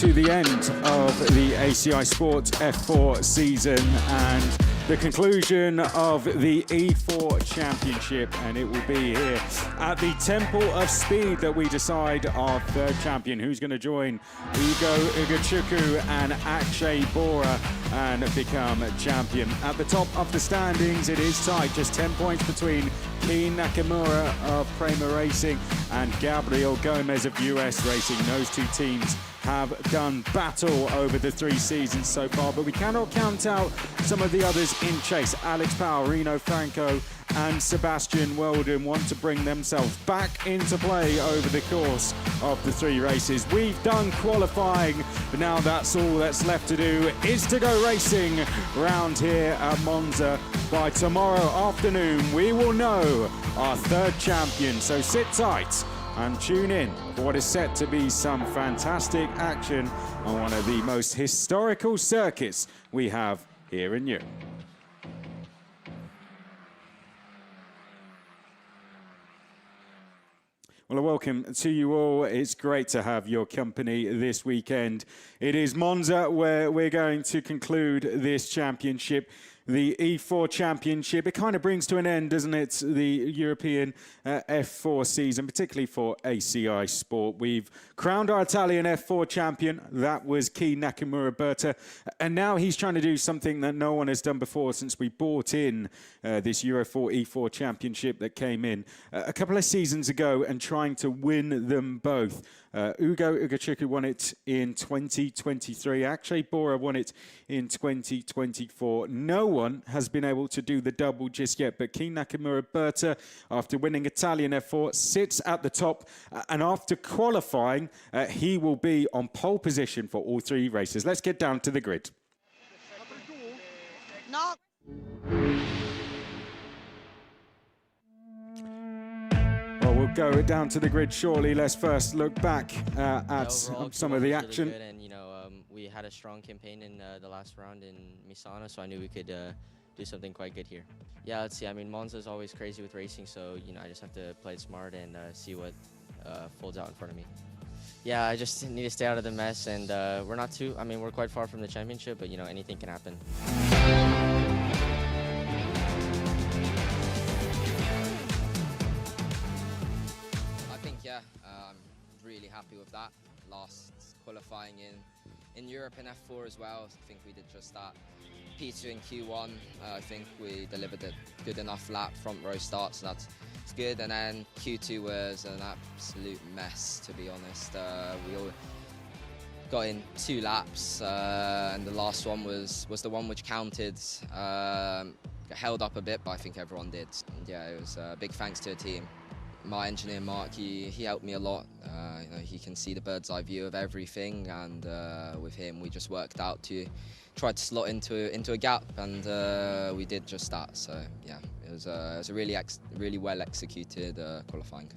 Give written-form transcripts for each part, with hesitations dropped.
to the end of the ACI Sport F4 season and the conclusion of the E4 Championship, and it will be here at the Temple of Speed that we decide our third champion, who's going to join Ugo Ugachukwu and Akshay Bora and become champion. At the top of the standings, it is tight, just 10 points between Keen Nakamura of Prema Racing and Gabriel Gomez of US Racing. Those two teams have done battle over the 3 seasons so far, but we cannot count out some of the others in chase. Alex Powell, Reno Franco and Sebastian Weldon want to bring themselves back into play over the course of the 3 races. We've done qualifying, but now that's all that's left to do is to go racing round here at Monza. By tomorrow afternoon, we will know our third champion, so sit tight and tune in for what is set to be some fantastic action on one of the most historical circuits we have here in Europe. Well, a welcome to you all. It's great to have your company this weekend. It is Monza where we're going to conclude this championship. The E4 Championship, it kind of brings to an end, doesn't it, the European F4 season, particularly for ACI Sport. We've crowned our Italian F4 champion. That was Keen Nakamura Berta. And now he's trying to do something that no one has done before since we brought in this Euro 4 E4 Championship that came in a couple of seasons ago and trying to win them both. Ugo Ugachukwu won it in 2023. Akshay Bora won it in 2024. No one has been able to do the double just yet, but Keen Nakamura Berta, after winning Italian F4, sits at the top, and after qualifying, he will be on pole position for all 3 races. Let's get down to the grid. No. Well, we'll go down to the grid shortly. Let's first look back at some of the action. Really good, and we had a strong campaign in the last round in Misano, so I knew we could do something quite good here. Yeah, let's see. I mean, Monza is always crazy with racing, so I just have to play it smart and see what folds out in front of me. Yeah, I just need to stay out of the mess, and we're not too. I mean, we're quite far from the championship, but anything can happen. I'm really happy with that. Last qualifying in Europe in F4 as well. I think we did just that. P2 in Q1, I think we delivered a good enough lap front row start, so that's good. And then Q2 was an absolute mess, to be honest. We all got in 2 laps, and the last one was the one which counted. Held up a bit, but I think everyone did. And yeah, it was a big thanks to the team. My engineer Mark, he helped me a lot. He can see the bird's eye view of everything, and with him we just worked out to try to slot into a gap, and we did just that. So yeah, it was a really well executed qualifying.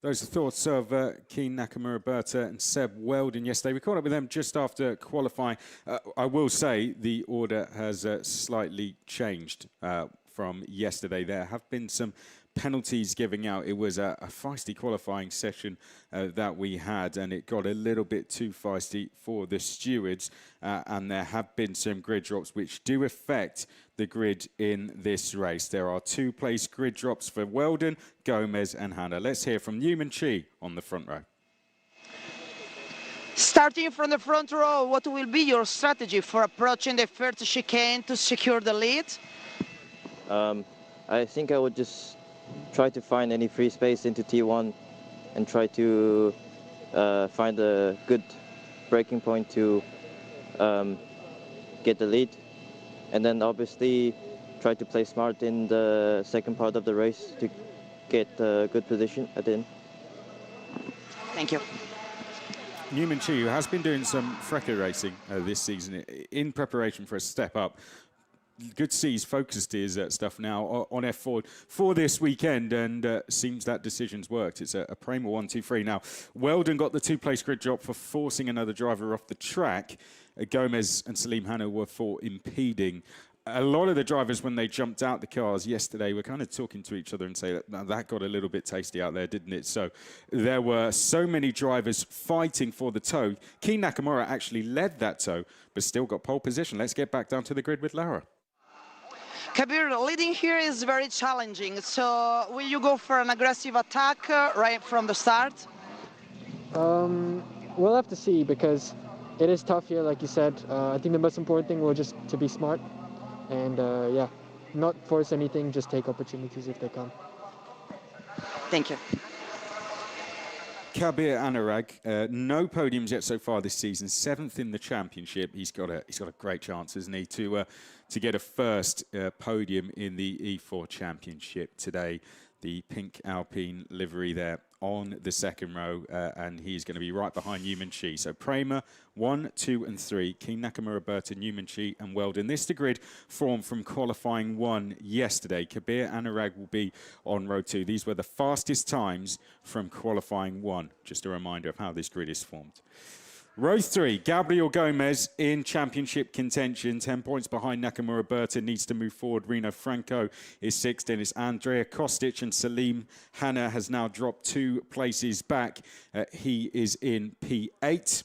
Those are thoughts of Keen Nakamura Berta and Seb Weldon yesterday. We caught up with them just after qualifying. I will say the order has slightly changed from yesterday. There have been some penalties giving out. It was a feisty qualifying session that we had, and it got a little bit too feisty for the stewards, and there have been some grid drops which do affect the grid in this race. There are 2 place grid drops for Weldon, Gomez and Hanna. Let's hear from Newman Chi on the front row. Starting from the front row, what will be your strategy for approaching the first chicane to secure the lead? I think I would just try to find any free space into T1 and try to find a good braking point to get the lead. And then obviously try to play smart in the second part of the race to get a good position at the end. Thank you. Newman Chi, who has been doing some Frecker racing this season in preparation for a step up. Good to see he's focused his stuff now on F4 for this weekend, and seems that decision's worked. It's a Prema 1-2-3. Now, Weldon got the 2 place grid drop for forcing another driver off the track. Gomez and Salim Hanna were for impeding. a lot of the drivers, when they jumped out the cars yesterday, were kind of talking to each other and saying that got a little bit tasty out there, didn't it? So there were so many drivers fighting for the toe. Keen Nakamura actually led that toe, but still got pole position. Let's get back down to the grid with Lara. Kabir, leading here is very challenging. So will you go for an aggressive attack right from the start? We'll have to see, because it is tough here, like you said. I think the most important thing will just to be smart and yeah, not force anything, just take opportunities if they come. Thank you. Kabir Anurag, no podiums yet so far this season. 7th in the championship. He's got a great chance, hasn't he, to get a first podium in the E4 championship today. The pink Alpine livery there on the second row, and he's going to be right behind Newman Chi. So Prema, 1, 2, and 3. Keen Nakamura, Berta, Newman Chi, and Weldon. This the grid formed from qualifying 1 yesterday. Kabir Anurag will be on row 2. These were the fastest times from qualifying 1. Just a reminder of how this grid is formed. Row 3, Gabriel Gomez in championship contention, 10 points behind Nakamura. Berta needs to move forward. Rino Franco is 6th, and it's Andrea Kostic, and Salim Hanna has now dropped 2 places back. He is in P8.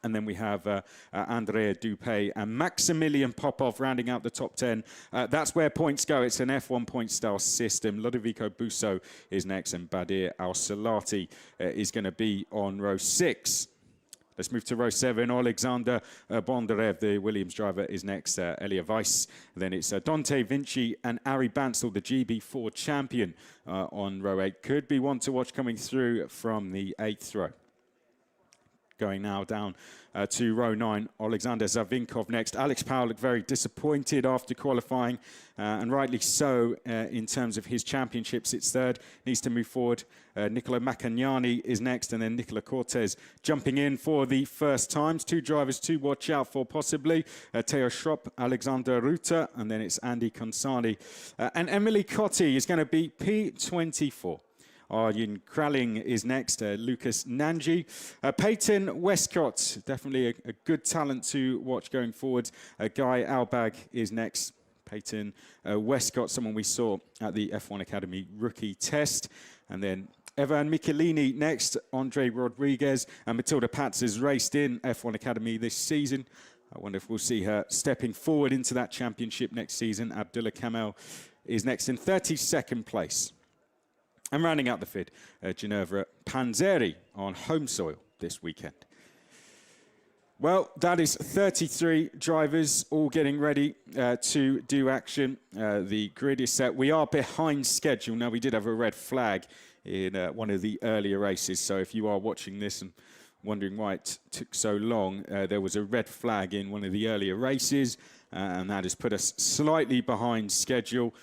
And then we have Andrea Dupé and Maximilian Popov rounding out the top 10. That's where points go. It's an F1 point style system. Ludovico Busso is next, and Badir Al-Salati is going to be on row 6. Let's move to row 7. Alexander Bondarev, the Williams driver, is next. Elia Weiss. Then it's Dante Vinci and Ari Bansal, the GB4 champion, on row 8. Could be one to watch coming through from the 8th row. Going now down to row 9, Alexander Zavinkov next. Alex Powell looked very disappointed after qualifying, and rightly so in terms of his championships. It's 3rd, needs to move forward. Nicola Macagnani is next, and then Nicola Cortez jumping in for the first times. 2 drivers to watch out for possibly. Theo Schropp, Alexander Ruta, and then it's Andy Consani. And Emily Cotti is going to be P24. Arjen Kraling is next, Lucas Nanji. Peyton Westcott, definitely a good talent to watch going forward. Guy Albag is next. Peyton Westcott, someone we saw at the F1 Academy rookie test. And then Evan Michelini next, Andre Rodriguez. And Matilda Patz has raced in F1 Academy this season. I wonder if we'll see her stepping forward into that championship next season. Abdullah Kamel is next in 32nd place. And rounding out the field, Ginevra Panzeri on home soil this weekend. Well, that is 33 drivers all getting ready to do action. The grid is set. We are behind schedule. Now, we did have a red flag in one of the earlier races. So if you are watching this and wondering why it took so long, there was a red flag in one of the earlier races, and that has put us slightly behind schedule.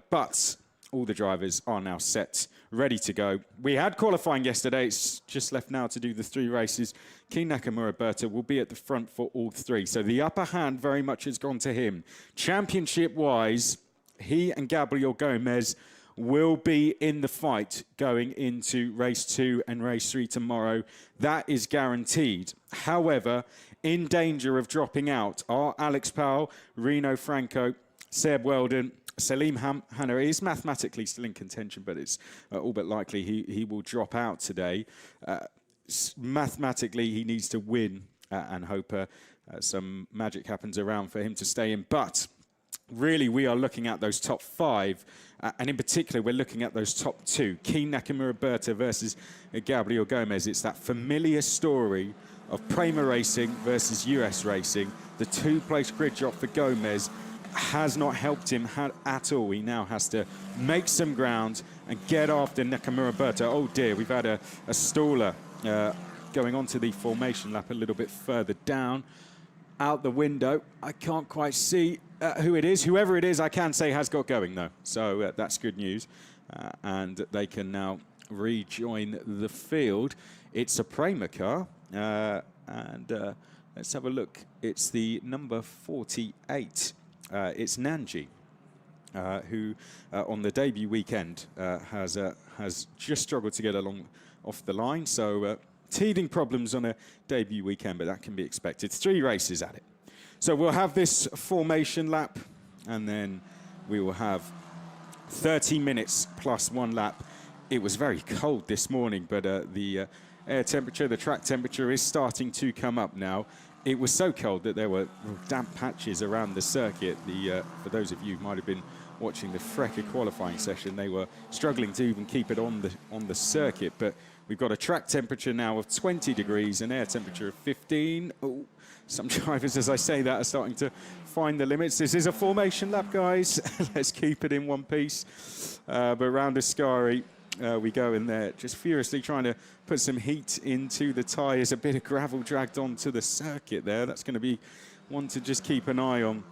But all the drivers are now set, ready to go. We had qualifying yesterday. It's just left now to do the 3 races. Keen Nakamura Berta will be at the front for all 3. So the upper hand very much has gone to him. Championship-wise, he and Gabriel Gomez will be in the fight going into race 2 and race 3 tomorrow. That is guaranteed. However, in danger of dropping out are Alex Powell, Rino Franco, Seb Weldon. Salim Hanna is mathematically still in contention, but it's all but likely he will drop out today. Mathematically, he needs to win and hope some magic happens around for him to stay in. But really, we are looking at those top 5, and in particular, we're looking at those top 2. Keen Nakamura Berta versus Gabriel Gomez. It's that familiar story of Prema Racing versus US Racing. The 2-place grid drop for Gomez has not helped him at all. He now has to make some ground and get after Nakamura Berta. Oh dear, we've had a staller going on to the formation lap a little bit further down. Out the window, I can't quite see who it is. Whoever it is, I can say has got going though. So that's good news. And they can now rejoin the field. It's a Prema car. Let's have a look. It's the number 48. It's Nanji, who on the debut weekend has just struggled to get along off the line. So teething problems on a debut weekend, but that can be expected. 3 races at it. So we'll have this formation lap and then we will have 30 minutes plus 1 lap. It was very cold this morning, but the air temperature, the track temperature is starting to come up now. It was so cold that there were damp patches around the circuit. For those of you who might have been watching the Frecker qualifying session, they were struggling to even keep it on the circuit. But we've got a track temperature now of 20 degrees, an air temperature of 15. Oh, some drivers, as I say that, are starting to find the limits. This is a formation lap, guys. Let's keep it in one piece. But round Ascari, we go in there, just furiously trying to put some heat into the tyres. A bit of gravel dragged onto the circuit there. That's going to be one to just keep an eye on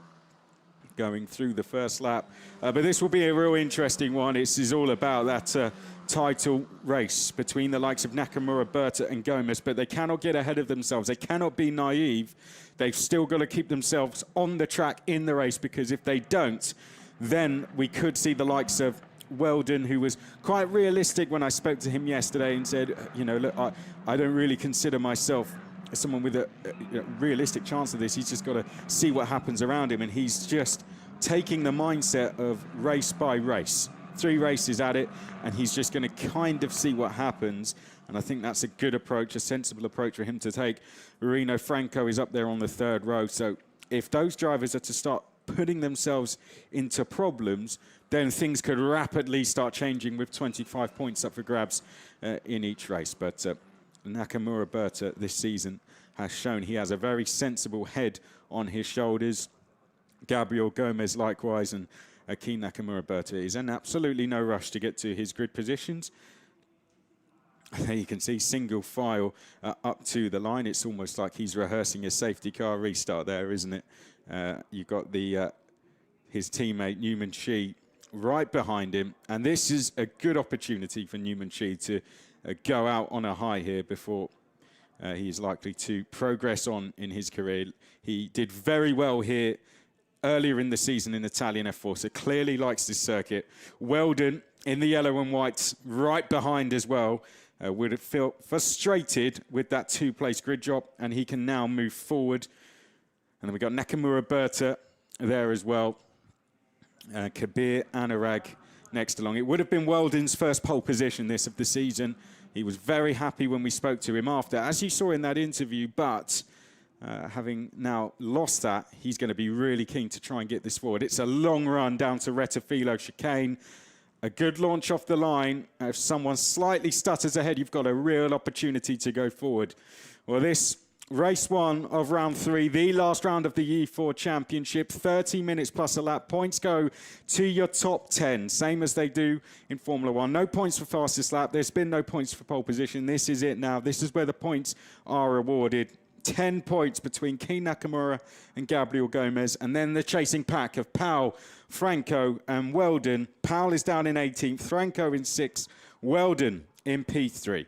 going through the first lap. But this will be a real interesting one. This is all about that title race between the likes of Nakamura, Berta and Gomez, but they cannot get ahead of themselves. They cannot be naive. They've still got to keep themselves on the track in the race, because if they don't, then we could see the likes of Weldon, who was quite realistic when I spoke to him yesterday and said, you know, look, I don't really consider myself as someone with a realistic chance of this. He's just got to see what happens around him, and he's just taking the mindset of race by race. 3 races at it, and he's just going to kind of see what happens. And I think that's a good approach, a sensible approach for him to take. Rino Franco is up there on the 3rd row. So if those drivers are to start putting themselves into problems, then things could rapidly start changing with 25 points up for grabs in each race. But Nakamura Berta this season has shown he has a very sensible head on his shoulders. Gabriel Gomez likewise, and Aki Nakamura Berta is in absolutely no rush to get to his grid positions. There you can see single file up to the line. It's almost like he's rehearsing a safety car restart there, isn't it? You've got his teammate Newman Shi right behind him, and this is a good opportunity for Newman Shi to go out on a high here before he is likely to progress on in his career. He did very well here earlier in the season in Italian F4, so clearly likes this circuit. Weldon in the yellow and white right behind as well. Would feel frustrated with that 2-place grid job, and he can now move forward. And then we got Nakamura Berta there as well. Kabir Anurag next along. It would have been Weldon's first pole position this of the season. He was very happy when we spoke to him after, as you saw in that interview, but having now lost that, he's going to be really keen to try and get this forward. It's a long run down to Retafilo chicane. A good launch off the line. If someone slightly stutters ahead, you've got a real opportunity to go forward. Well, this race 1 of round 3, the last round of the E4 Championship, 30 minutes plus a lap. Points go to your top 10, same as they do in Formula 1. No points for fastest lap. There's been no points for pole position. This is it now. This is where the points are awarded. 10 points between Kei Nakamura and Gabriel Gomez, and then the chasing pack of Powell, Franco and Weldon. Powell is down in 18th, Franco in 6th, Weldon in P3.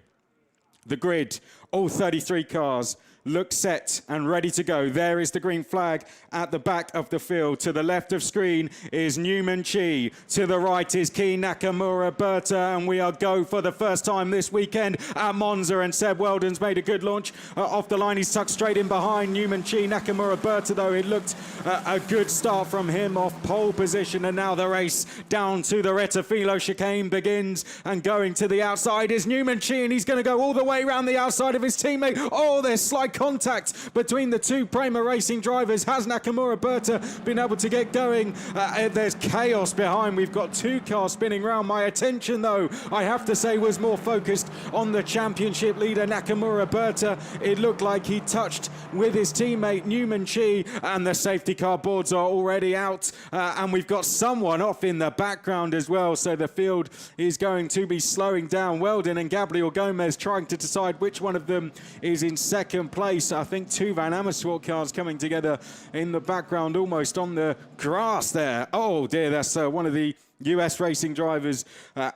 The grid, all 33 cars look set and ready to go. There is the green flag at the back of the field. To the left of screen is Newman Chi. To the right is Kei Nakamura Berta, and we are go for the first time this weekend at Monza, and Seb Weldon's made a good launch off the line. He's tucked straight in behind Newman Chi. Nakamura Berta, though, it looked a good start from him off pole position, and now the race down to the Retafilo chicane begins, and going to the outside is Newman Chi, and he's going to go all the way around the outside of his teammate. Oh, there's slight contact between the 2 Prema Racing drivers. Has Nakamura Berta been able to get going? There's chaos behind. We've got 2 cars spinning around. My attention, though, I have to say, was more focused on the championship leader, Nakamura Berta. It looked like he touched with his teammate Newman Chi, and the safety car boards are already out, and we've got someone off in the background as well, so the field is going to be slowing down. Weldon and Gabriel Gomez trying to decide which one of them is in second place. I think 2 Van Amersfoort cars coming together in the background, almost on the grass there. Oh dear, that's one of the US racing drivers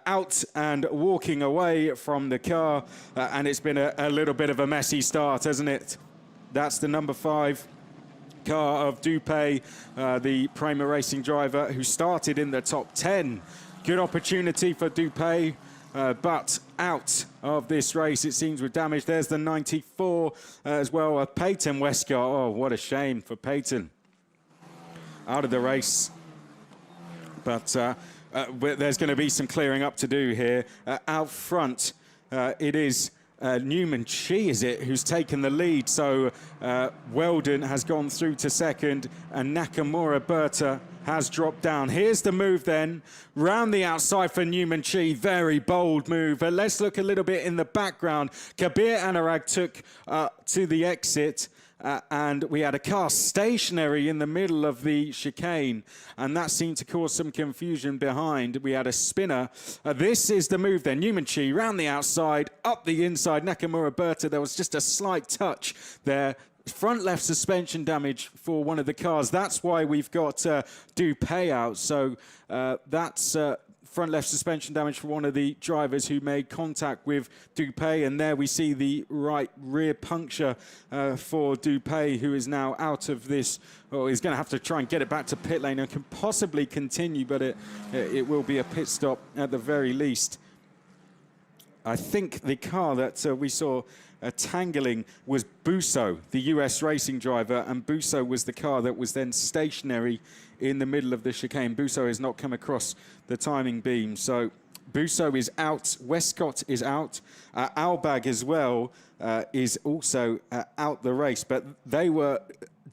out and walking away from the car, and it's been a little bit of a messy start, hasn't it? That's the number 5 car of Dupé, the Prema Racing driver who started in the top 10. Good opportunity for Dupé. But out of this race, it seems, with damage. There's the 94 as well of Peyton Westcott. Oh, what a shame for Peyton. Out of the race. but there's going to be some clearing up to do here. Out front, it is Newman Chi, is it, who's taken the lead. So Weldon has gone through to second, and Nakamura Berta has dropped down. Here's the move then, round the outside for Newman Chi. Very bold move. But let's look a little bit in the background. Kabir Anurag took to the exit. And we had a car stationary in the middle of the chicane, and that seemed to cause some confusion behind. We had a spinner. This is the move then. Newman Chi round the outside, up the inside. Nakamura Berta, there was just a slight touch there. Front left suspension damage for one of the cars. That's why we've got Dupay out. So that's front left suspension damage for one of the drivers who made contact with Dupay, and there we see the right rear puncture for Dupay, who is now out of this, or he's going to have to try and get it back to pit lane and can possibly continue, but it will be a pit stop at the very least. I think the car that we saw tangling was Busso, the US racing driver, and Busso was the car that was then stationary in the middle of the chicane. Busso has not come across the timing beam, so Busso is out, Westcott is out, Albag as well is also out the race, but they were,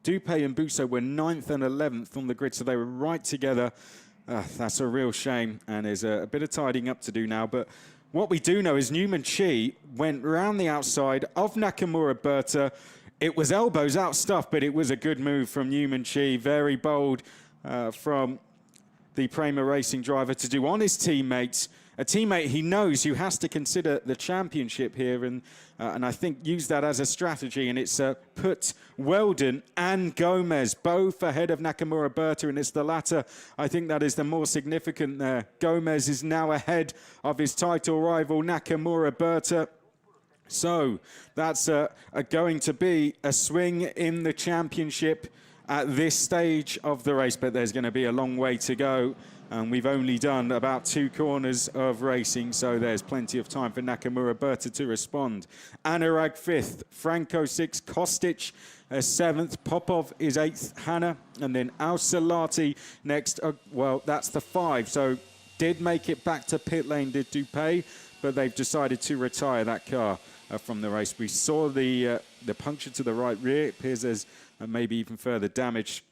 Dupay and Busso were 9th and 11th on the grid, so they were right together. That's a real shame, and there's a bit of tidying up to do now, but what we do know is Newman Chi went round the outside of Nakamura Berta. It was elbows out stuff, but it was a good move from Newman Chi. Very bold from the Prema Racing driver to do on his teammates. A teammate he knows who has to consider the championship here, and I think use that as a strategy, and it's put Weldon and Gomez both ahead of Nakamura Berta, and it's the latter, I think, that is the more significant there. Gomez is now ahead of his title rival Nakamura Berta. So that's going to be a swing in the championship at this stage of the race, but there's going to be a long way to go. And we've only done about 2 corners of racing, so there's plenty of time for Nakamura Berta to respond. Anurag 5th, Franco 6th, Kostic 7th, Popov is 8th, Hanna, and then Al-Salati next. Well, that's the 5, so did make it back to pit lane, did Dupay, but they've decided to retire that car from the race. We saw the puncture to the right rear. It appears there's maybe even further damage.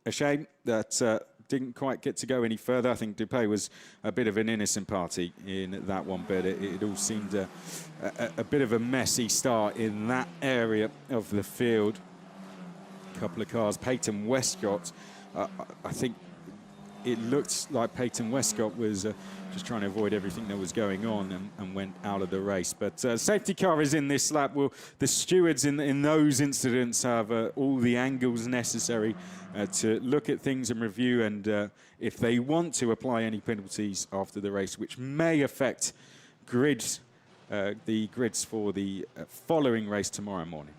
A shame that didn't quite get to go any further. I think Dupay was a bit of an innocent party in that one, but it all seemed a bit of a messy start in that area of the field. A couple of cars. Peyton Westcott, I think it looked like Peyton Westcott was just trying to avoid everything that was going on and went out of the race. But safety car is in this lap. Well, the stewards in those incidents have all the angles necessary to look at things and review, and if they want to apply any penalties after the race, which may affect grids, the grids for the following race tomorrow morning.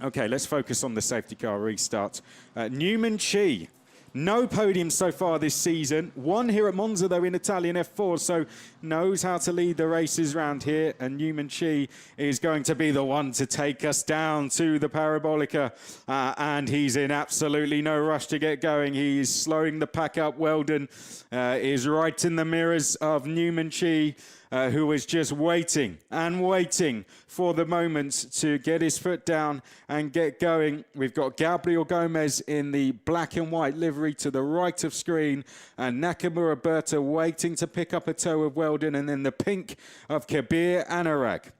Okay, let's focus on the safety car restart. Newman Chi. No podium so far this season. One here at Monza, though, in Italian F4, so knows how to lead the races around here. And Newman Chi is going to be the one to take us down to the Parabolica. And he's in absolutely no rush to get going. He's slowing the pack up. Weldon is right in the mirrors of Newman Chi, who is just waiting and waiting for the moment to get his foot down and get going. We've got Gabriel Gomez in the black and white livery to the right of screen, and Nakamura Berta waiting to pick up a toe of Weldon, and then the pink of Kabir Anurag.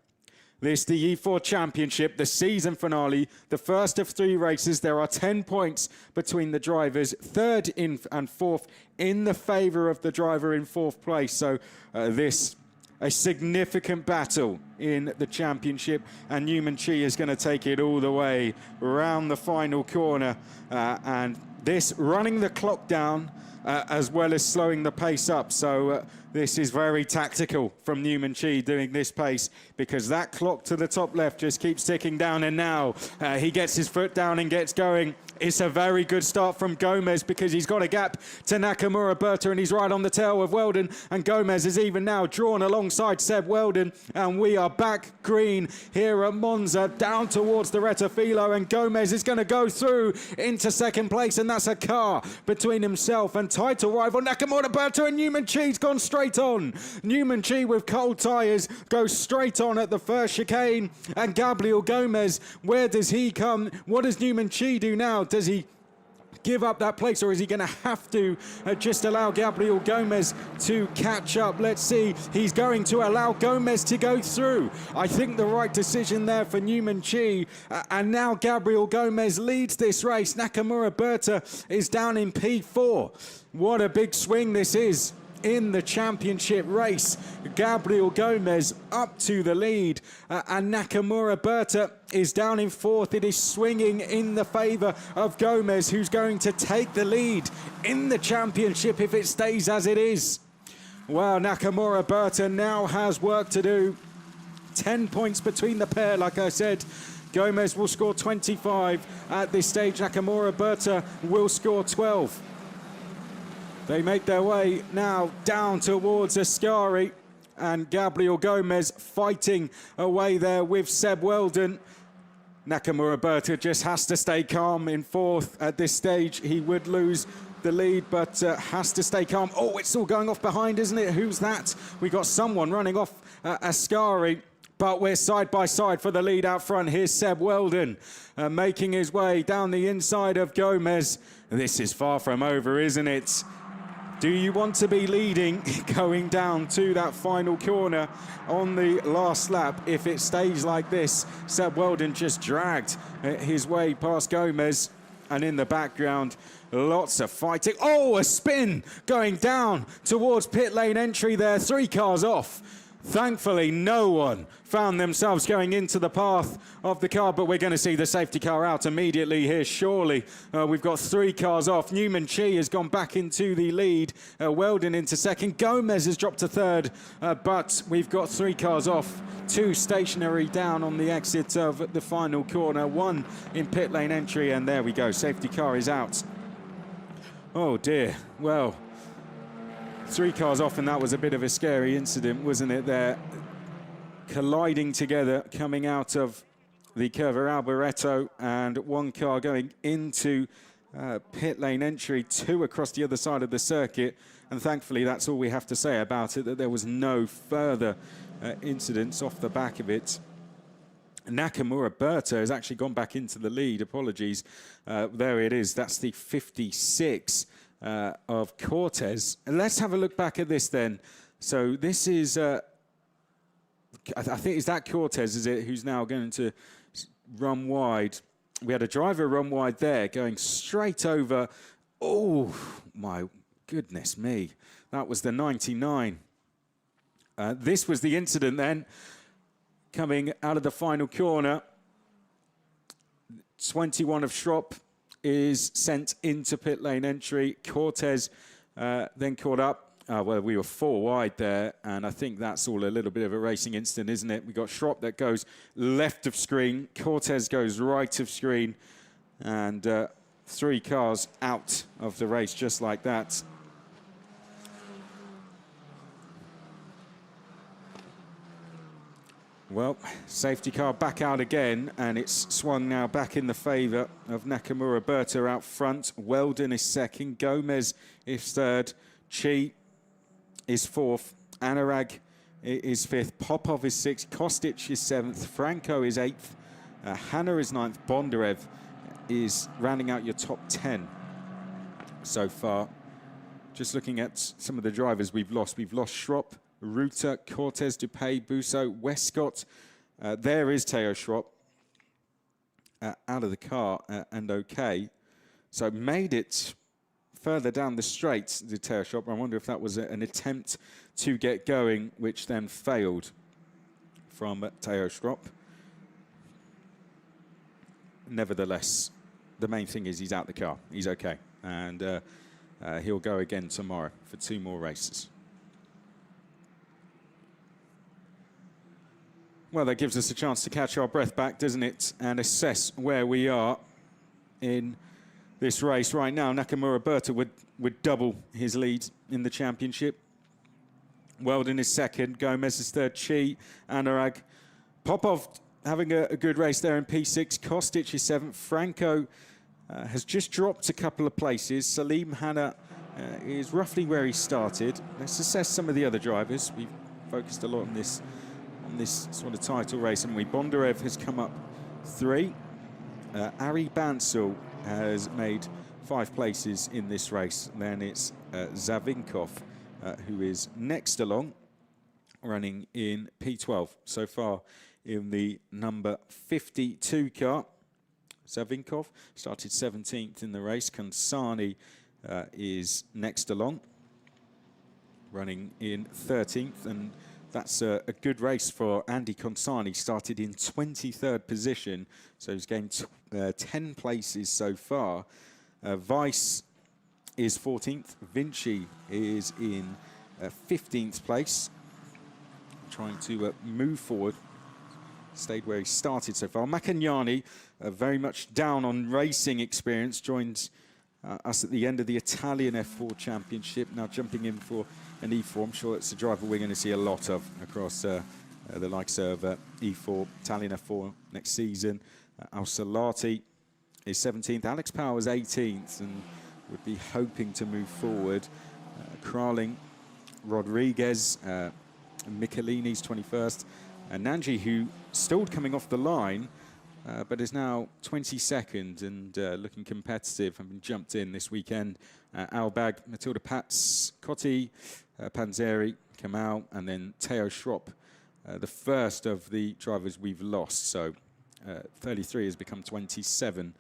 This, the E4 Championship, the season finale, the first of 3 races. There are 10 points between the drivers, 3rd and 4th in the favour of the driver in 4th place. So this, a significant battle in the championship, and Newman Chi is going to take it all the way around the final corner, and this running the clock down as well as slowing the pace up. So this is very tactical from Newman Chi doing this pace, because that clock to the top left just keeps ticking down, and now he gets his foot down and gets going. It's a very good start from Gomez, because he's got a gap to Nakamura Berta, and he's right on the tail of Weldon, and Gomez is even now drawn alongside Seb Weldon, and we are back green here at Monza, down towards the Rettifilo, and Gomez is going to go through into second place, and that's a car between himself and title rival. Nakamura, Berta and Newman Chi's gone straight on. Newman Chi with cold tyres goes straight on at the first chicane. And Gabriel Gomez, where does he come? What does Newman Chi do now? Does he give up that place, or is he going to have to just allow Gabriel Gomez to catch up? Let's see. He's going to allow Gomez to go through. I think the right decision there for Newman Chi. And now Gabriel Gomez leads this race. Nakamura Berta is down in P4. What a big swing this is in the championship race. Gabriel Gomez up to the lead, and Nakamura Berta is down in 4th. It is swinging in the favour of Gomez, who's going to take the lead in the championship if it stays as it is. Well, Nakamura Berta now has work to do. 10 points between the pair, like I said. Gomez will score 25 at this stage. Nakamura Berta will score 12. They make their way now down towards Ascari, and Gabriel Gomez fighting away there with Seb Weldon. Nakamura Berta just has to stay calm in 4th at this stage. He would lose the lead, but has to stay calm. Oh, it's all going off behind, isn't it? Who's that? We got someone running off Ascari, but we're side by side for the lead out front. Here's Seb Weldon making his way down the inside of Gomez. This is far from over, isn't it? Do you want to be leading going down to that final corner on the last lap? If it stays like this, Seb Weldon just dragged his way past Gomez. And in the background, lots of fighting. Oh, a spin going down towards pit lane entry there. 3 cars off. Thankfully, no one found themselves going into the path of the car, but we're going to see the safety car out immediately here, surely. We've got 3 cars off. Newman Chi has gone back into the lead. Weldon into 2nd. Gomez has dropped to 3rd, but we've got 3 cars off. 2 stationary down on the exit of the final corner. 1 in pit lane entry, and there we go. Safety car is out. Oh, dear. Well, 3 cars off, and that was a bit of a scary incident, wasn't it? They're colliding together, coming out of the Curva Alboreto, and 1 car going into pit lane entry, 2 across the other side of the circuit. And thankfully, that's all we have to say about it, that there was no further incidents off the back of it. Nakamura Berta has actually gone back into the lead. Apologies. There it is. That's the 56. Of Cortez. And let's have a look back at this then. So this is, I think, is that Cortez, is it, who's now going to run wide. We had a driver run wide there, going straight over. Oh, my goodness me. That was the 99. This was the incident then, coming out of the final corner. 21 of Schropp is sent into pit lane entry. Cortez then caught up. Well, we were 4 wide there, and I think that's all a little bit of a racing incident, isn't it? We got Schropp that goes left of screen. Cortez goes right of screen, and 3 cars out of the race just like that. Well, safety car back out again, and it's swung now back in the favour of Nakamura Berta out front. Weldon is 2nd, Gomez is 3rd, Chi is 4th, Anurag is 5th, Popov is 6th, Kostic is 7th, Franco is 8th, Hanna is 9th, Bondarev is rounding out your top 10 so far. Just looking at some of the drivers we've lost Schropp, Ruta, Cortez, Dupay, Busso, Westcott. There is Teo Schropp out of the car and okay. So made it further down the straight to Teo Schropp. I wonder if that was an attempt to get going, which then failed from Teo Schropp. Nevertheless, the main thing is he's out the car. He's okay. And he'll go again tomorrow for 2 more races. Well, that gives us a chance to catch our breath back, doesn't it? And assess where we are in this race right now. Nakamura Berta would double his lead in the championship. Weldon is 2nd, Gomez is 3rd, Chi, Anurag. Popov having a good race there in P6. Kostic is 7th. Franco has just dropped a couple of places. Salim Hanna is roughly where he started. Let's assess some of the other drivers. We've focused a lot on this sort of title race, and Bondarev has come up 3. Ari Bansal has made 5 places in this race. Then it's Zavinkov, who is next along, running in P12 so far in the number 52 car. Zavinkov started 17th in the race. Kansani is next along, running in 13th, and that's a good race for Andy Kansani. Started in 23rd position, so he's gained 10 places so far. Weiss is 14th. Vinci is in 15th place, trying to move forward. Stayed where he started so far. Maccagnani, very much down on racing experience, joined us at the end of the Italian F4 Championship, now jumping in for an E4. I'm sure it's a driver we're going to see a lot of across the likes of E4, Italian F4 next season. Al Salati is 17th. Alex Powers 18th, and would be hoping to move forward. Kraling, Rodriguez, Michelini's 21st. And Nanji, who stalled coming off the line, but is now 22nd and looking competitive, having jumped in this weekend. Albag, Matilda Pats, Cotti, Panzeri, Kamal, and then Theo Schropp, the first of the drivers we've lost. So 33 has become 27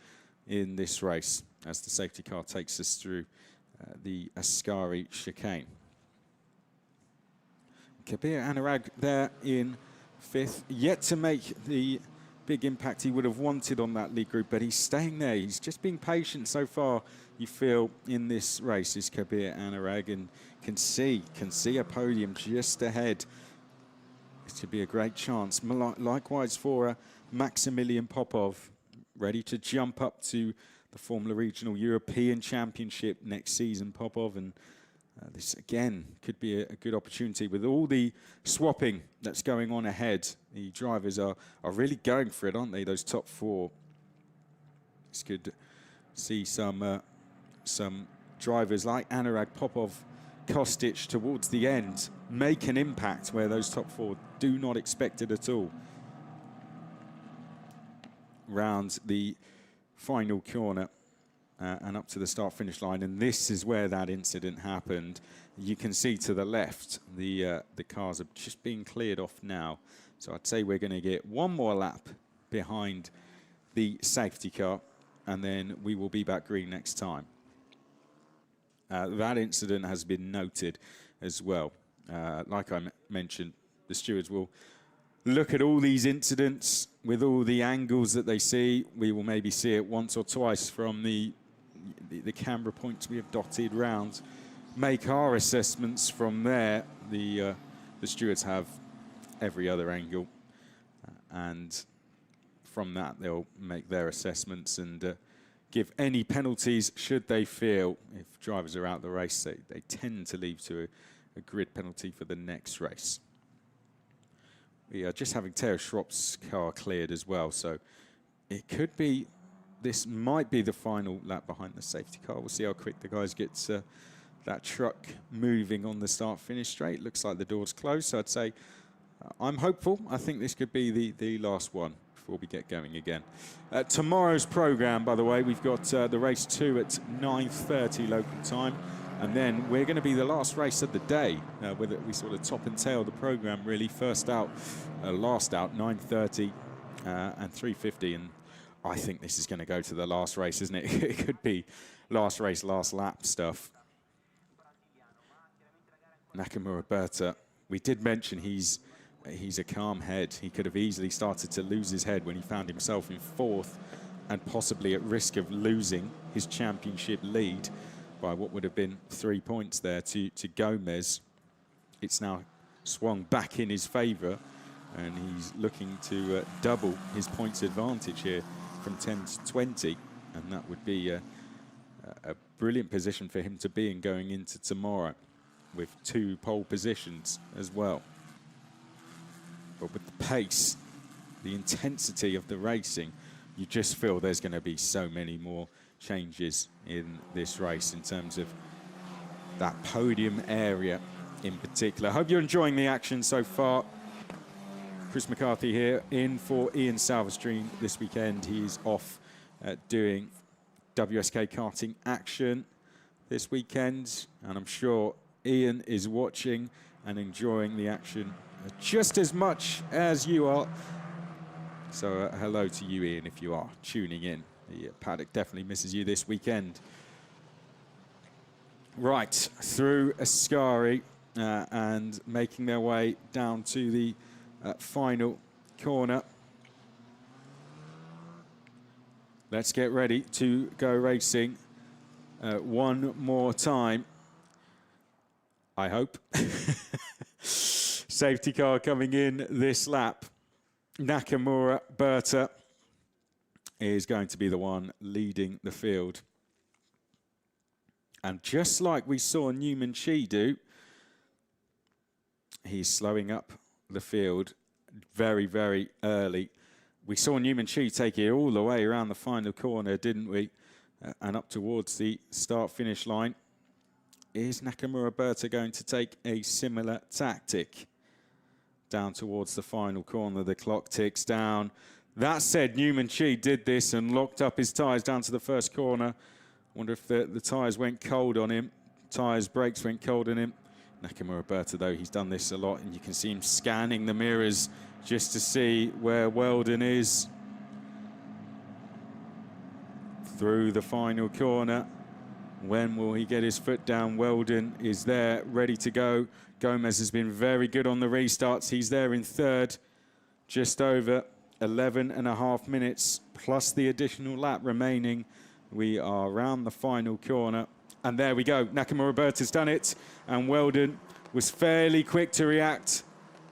in this race as the safety car takes us through the Ascari chicane. Kabir Anurag there in 5th, yet to make the big impact he would have wanted on that lead group, but he's staying there. He's just being patient so far, you feel, in this race, is Kabir Anurag, and can see a podium just ahead. It should be a great chance. Likewise for Maximilian Popov, ready to jump up to the Formula Regional European Championship next season, Popov, and this again could be a good opportunity with all the swapping that's going on ahead. The drivers are really going for it, aren't they? Those top 4. It's good to see some drivers like Anurag, Popov, Kostic towards the end make an impact where those top 4 do not expect it at all. Round the final corner. And up to the start-finish line, and this is where that incident happened. You can see to the left, the cars are just being cleared off now. So I'd say we're going to get one more lap behind the safety car, and then we will be back green next time. That incident has been noted as well. Like I mentioned, the stewards will look at all these incidents with all the angles that they see. We will maybe see it once or twice from the camera points we have dotted round, make our assessments from there. The stewards have every other angle, and from that they'll make their assessments and give any penalties should they feel. If drivers are out the race, they tend to leave to a grid penalty for the next race. We are just having Theo Schropp's car cleared as well, so it could be, this might be the final lap behind the safety car. We'll see how quick the guys get that truck moving on the start-finish straight. Looks like the door's closed, so I'd say I'm hopeful. I think this could be the last one before we get going again. Tomorrow's programme, by the way, we've got the race 2 at 9:30 local time. And then we're going to be the last race of the day. We sort of top and tail the programme, really. First out, last out, 9:30 and 3:50. And I think this is going to go to the last race, isn't it? It could be last race, last lap stuff. Nakamura Berta, we did mention he's a calm head. He could have easily started to lose his head when he found himself in 4th and possibly at risk of losing his championship lead by what would have been 3 points there to Gomez. It's now swung back in his favour, and he's looking to double his points advantage here from 10 to 20, and that would be a brilliant position for him to be in going into tomorrow with 2 pole positions as well. But with the pace, the intensity of the racing, you just feel there's going to be so many more changes in this race in terms of that podium area in particular. Hope you're enjoying the action so far. Chris McCarthy here, in for Ian Salverstream this weekend. He's off doing WSK karting action this weekend, and I'm sure Ian is watching and enjoying the action just as much as you are. So hello to you, Ian, if you are tuning in. The paddock definitely misses you this weekend. Right, through Ascari and making their way down to the final corner. Let's get ready to go racing one more time, I hope. Safety car coming in this lap. Nakamura Berta is going to be the one leading the field. And just like we saw Newman Chi do, he's slowing up the field very, very early. We saw Newman Chi take it all the way around the final corner, didn't we? And up towards the start-finish line. Is Nakamura Berta going to take a similar tactic? Down towards the final corner, the clock ticks down. That said, Newman Chi did this and locked up his tyres down to the first corner. Wonder if the tyres went cold on him. Brakes went cold on him. Nakamura Berta, though, he's done this a lot, and you can see him scanning the mirrors just to see where Weldon is. Through the final corner. When will he get his foot down? Weldon is there, ready to go. Gomez has been very good on the restarts. He's there in third, just over 11.5 minutes, plus the additional lap remaining. We are around the final corner. And there we go. Nakamura Berta's done it. And Weldon was fairly quick to react.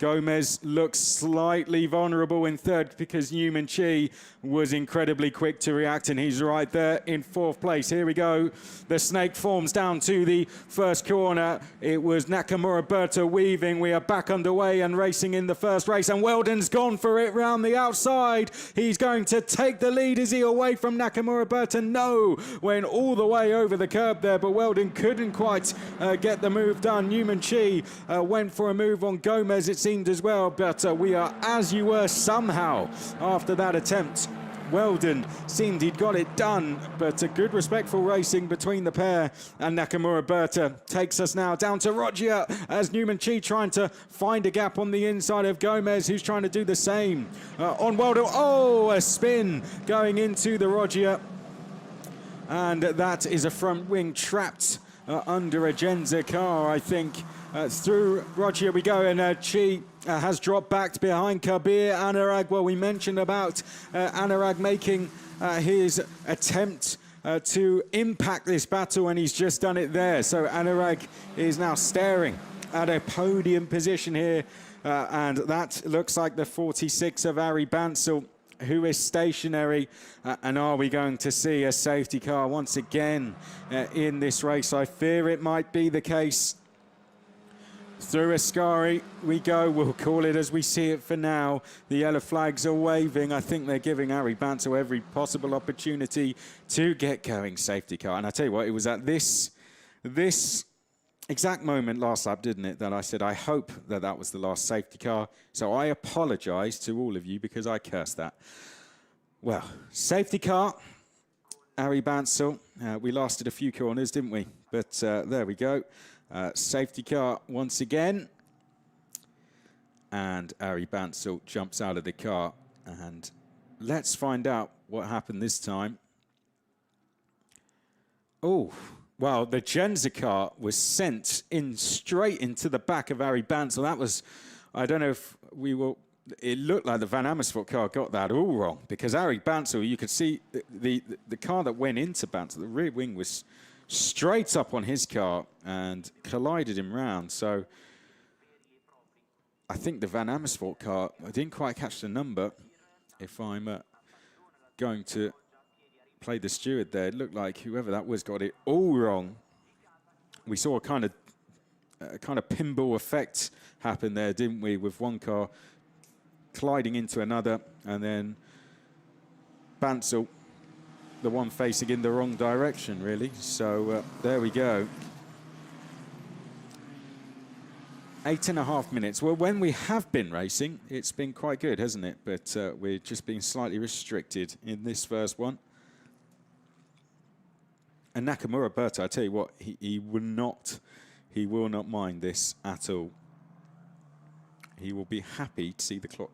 Gomez looks slightly vulnerable in third because Newman Chi was incredibly quick to react, and he's right there in fourth place. Here we go. The snake forms down to the first corner. It was Nakamura Berta weaving. We are back underway and racing in the first race, and Weldon's gone for it round the outside. He's going to take the lead. Is he away from Nakamura Berta? No. Went all the way over the curb there, but Weldon couldn't quite get the move done. Newman Chi went for a move on Gomez, it seemed as well, but we are as you were somehow after that attempt. Weldon seemed he'd got it done, but a good respectful racing between the pair, and Nakamura Berta takes us now down to Roggia as Newman Chi trying to find a gap on the inside of Gomez, who's trying to do the same on Weldon. Oh, a spin going into the Roggia, and that is a front wing trapped under a Genza car, I think. Through Roggia we go, and Chi has dropped back behind Kabir Anurag. Well, we mentioned about Anurag making his attempt to impact this battle, and he's just done it there. So Anurag is now staring at a podium position here, and that looks like the 46 of Ari Bansal, who is stationary. And are we going to see a safety car once again in this race? I fear it might be the case. Through Ascari we go. We'll call it as we see it for now. The yellow flags are waving. I think they're giving Ari Bansal every possible opportunity to get going safety car. And I tell you what, it was at this exact moment last lap, didn't it, that I said I hope that that was the last safety car. So I apologise to all of you because I cursed that. Well, safety car, Ari Bansal. We lasted a few corners, didn't we? But there we go. Safety car once again, and Ari Bansal jumps out of the car, and let's find out what happened this time. Oh, well, the Genza car was sent in straight into the back of Ari Bansal. That was, I don't know if we will, it looked like the Van Amersfoort car got that all wrong, because Ari Bansal, you could see the car that went into Bansal, the rear wing was straight up on his car and collided him round. So I think the Van Amersfoort car, I didn't quite catch the number. If I'm going to play the steward there, it looked like whoever that was got it all wrong. We saw a kind of pinball effect happen there, didn't we, with one car colliding into another, and then Bansal, the one facing in the wrong direction, really. So there we go. 8.5 minutes. Well, when we have been racing, it's been quite good, hasn't it? But we're just being slightly restricted in this first one. And Nakamura Berta, I tell you what, he will not mind this at all. He will be happy to see the clock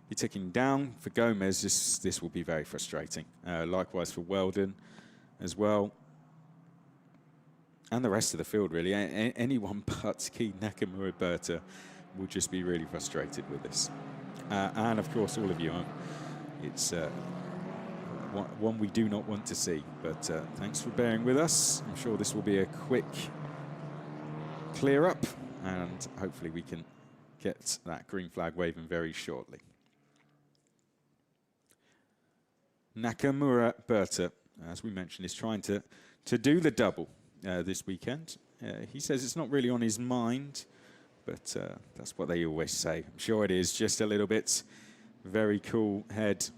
be ticking down. For Gomez, this will be very frustrating. Likewise for Weldon as well. And the rest of the field, really. Anyone but Key Nakamura Berta will just be really frustrated with this. And of course, all of you are. It's one we do not want to see. But thanks for bearing with us. I'm sure this will be a quick clear up. And hopefully we can get that green flag waving very shortly. Nakamura Berta, as we mentioned, is trying to do the double this weekend. He says it's not really on his mind, but that's what they always say. I'm sure it is, just a little bit. Very cool head.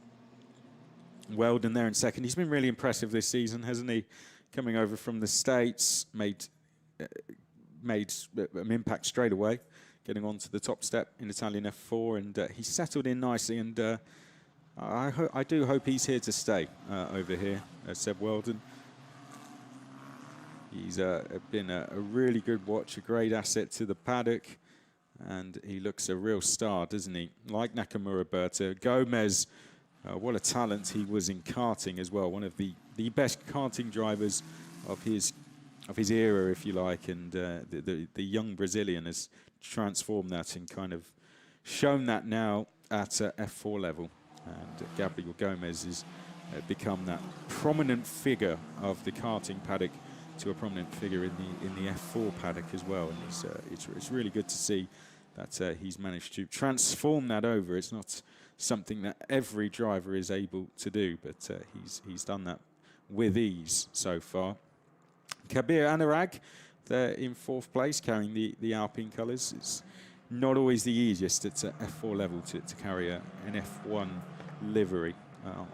Weldon there in second. He's been really impressive this season, hasn't he? Coming over from the States, made an impact straight away, getting onto the top step in Italian F4, and he's settled in nicely, and I do hope he's here to stay over here, Seb Weldon. He's been a really good watch, a great asset to the paddock, and he looks a real star, doesn't he? Like Nakamura Berta. Gomez, what a talent he was in karting as well. One of the best karting drivers of his era, if you like, and the young Brazilian has transformed that and kind of shown that now at F4 level. And Gabriel Gomez has become that prominent figure of the karting paddock to a prominent figure in the F4 paddock as well. And it's really good to see that he's managed to transform that over. It's not something that every driver is able to do, but he's done that with ease so far. Kabir Anurag, there in 4th place, carrying the Alpine colours. It's not always the easiest at F4 level to carry an F1 livery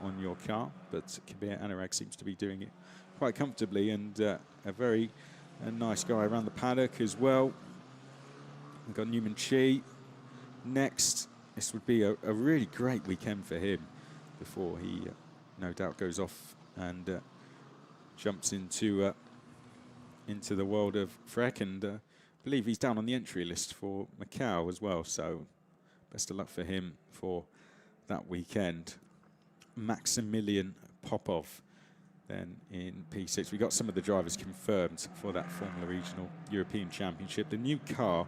on your car, but Kabir Anurag seems to be doing it quite comfortably, and a very nice guy around the paddock as well. We've got Newman Chi next. This would be a really great weekend for him before he no doubt goes off and jumps into the world of Freck, and I believe he's down on the entry list for Macau as well, so best of luck for him for that weekend. Maximilian Popov then in P6. We got some of the drivers confirmed for that Formula Regional European Championship. The new car